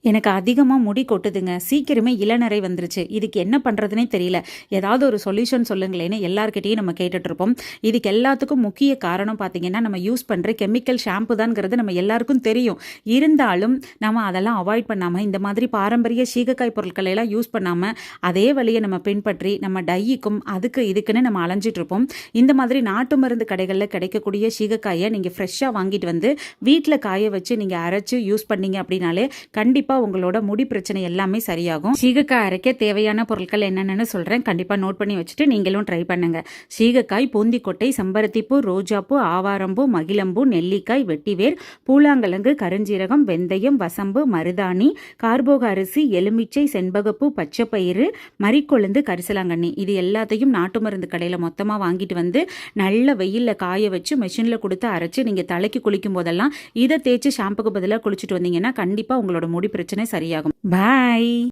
எனக்கு அதிகமா முடி கொட்டுதுங்க. சீக்கிரமே இளநரை வந்துருச்சு. இதுக்கு என்ன பண்றதுன்னே தெரியல. ஏதாவது ஒரு சொல்யூஷன் சொல்லுங்களேன்னு எல்லார்கிட்டயும் நம்ம கேட்டுட்ருப்போம். இதுக்கு எல்லாத்துக்கும் முக்கிய காரணம் பார்த்தீங்கன்னா, நம்ம யூஸ் பண்ற கெமிக்கல் ஷாம்பு தான்ங்கிறது நம்ம எல்லாருக்கும் தெரியும். இருந்தாலும் நம்ம அதெல்லாம் அவாய்ட் பண்ணாம, இந்த மாதிரி பாரம்பரிய சீகக்காய் பொருட்களை எல்லாம் யூஸ் பண்ணாம, அதே வழிய நம்ம பின்பற்றி, நம்ம டைய்க்கும் அதுக்கு இதுக்குன்னு நம்ம அலைஞ்சிட்ருப்போம். இந்த மாதிரி நாட்டு மருந்து கடைகள்ல கிடைக்கக்கூடிய சீகக்காய நீங்க ஃப்ரெஷ்ஷா வாங்கிட்டு வந்து, வீட்ல காய வச்சு நீங்க அரைச்சு யூஸ் பண்ணீங்க அப்படின்னாலே, கண்டிப்பா உங்களோட முடி பிரச்சனை எல்லாமே சரியாகும். சீகக்காய் அரைக்க தேவையான பொருட்கள் என்னென்னு சொல்றேன். கண்டிப்பா நோட் பண்ணி வச்சுட்டு நீங்களும் ட்ரை பண்ணுங்க. சீகக்காய், பூந்திக்கொட்டை, செம்பருத்திப்பூ, ரோஜாப்பூ, ஆவாரம்பூ, மகிழம்பூ, நெல்லிக்காய், வெட்டிவேர், பூலாங்கிழங்கு, கருஞ்சீரகம், வெந்தயம், வசம்பு, மருதாணி, கார்போக அரிசி, எலுமிச்சை, செண்பகப்பூ, பச்சைப்பயிறு, மறிக்கொழுந்து, கரிசலாங்கண்ணி, இது எல்லாத்தையும் நாட்டு மருந்து கடையில் மொத்தமாக வாங்கிட்டு வந்து நல்ல வெயிலில் காய வச்சு மெஷினில் கொடுத்து அரைச்சு நீங்கள் தலைக்கு குளிக்கும் போதெல்லாம் இதை தேய்ச்சி ஷாம்புக்கு பதிலாக குளிச்சுட்டு வந்தீங்கன்னா கண்டிப்பாக உங்களோட முடி பிரச்சனை சரியாகும். பாய்.